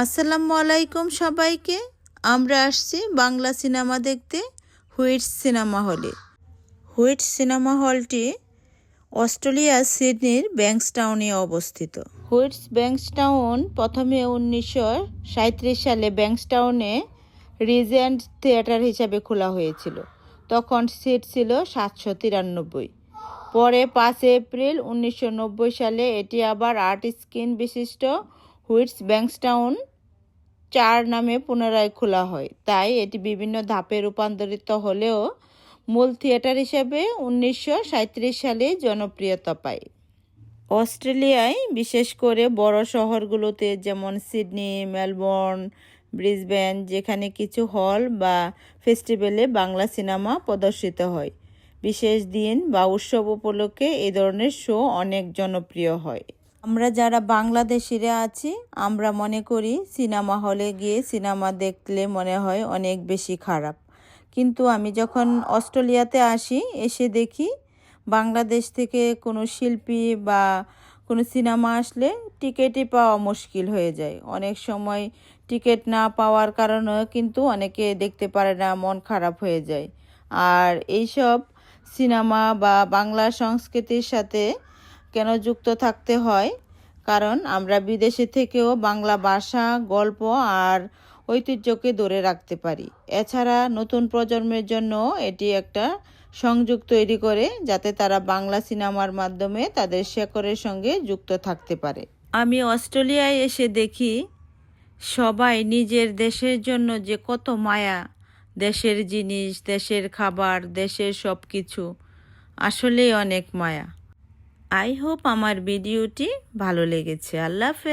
আসসালামু আলাইকুম সবাইকে। আমরা আসছি বাংলা সিনেমা দেখতে হুইটস সিনেমা হলে। হুইটস সিনেমা হলটি অস্ট্রেলিয়ার সিডনির ব্যাংকস্টাউনে অবস্থিত। হুইটস ব্যাংকস্টাউন প্রথমে 1937 সালে ব্যাংকস্টাউনে রিজেন্ট থিয়েটার হিসাবে খোলা হয়েছিল। তখন সিট ছিল 793। পরে 5 এপ্রিল 1990 সালে এটি আবার 8 স্ক্রিন বিশিষ্ট হুইটস ব্যাংকস্টাউন 4 নামে পুনরায় খোলা হয়। তাই এটি বিভিন্ন ধাপে রূপান্তরিত হলেও মূল থিয়েটার হিসেবে 1937 সালে জনপ্রিয়তা পায়। অস্ট্রেলিয়ায় বিশেষ করে বড় শহরগুলোতে যেমন সিডনি, মেলবোর্ন, ব্রিসবেন, যেখানে কিছু হল বা ফেস্টিভ্যালে বাংলা সিনেমা প্রদর্শিত হয়। বিশেষ দিন বা উৎসব উপলক্ষে এই ধরনের শো অনেক জনপ্রিয় হয়। আমরা যারা বাংলাদেশিরা আছি, আমরা মনে করি সিনেমা হলে গিয়ে সিনেমা দেখলে মনে হয় অনেক বেশি খারাপ। কিন্তু আমি যখন অস্ট্রেলিয়াতে আসি, এসে দেখি বাংলাদেশ থেকে কোনো শিল্পী বা কোনো সিনেমা আসলে টিকিটই পাওয়া মুশকিল হয়ে যায়। অনেক সময় টিকিট না পাওয়ার কারণেও কিন্তু অনেকে দেখতে পারে না, মন খারাপ হয়ে যায়। আর এইসব সিনেমা বা বাংলা সংস্কৃতির সাথে কেন যুক্ত থাকতে হয়? কারণ আমরা বিদেশে থেকেও বাংলা ভাষা, গল্প আর ঐতিহ্যকে ধরে রাখতে পারি। এছাড়া নতুন প্রজন্মের জন্য এটি একটা সংযোগ তৈরি করে, যাতে তারা বাংলা সিনেমার মাধ্যমে তাদের শেকড়ের সঙ্গে যুক্ত থাকতে পারে। আমি অস্ট্রেলিয়ায় এসে দেখি সবাই নিজের দেশের জন্য যে কত মায়া, দেশের জিনিস, দেশের খাবার, দেশের সব কিছু, আসলেই অনেক মায়া। আই হোপ আমার ভিডিওটি ভালো লেগেছে। আল্লাহ হাফেজ।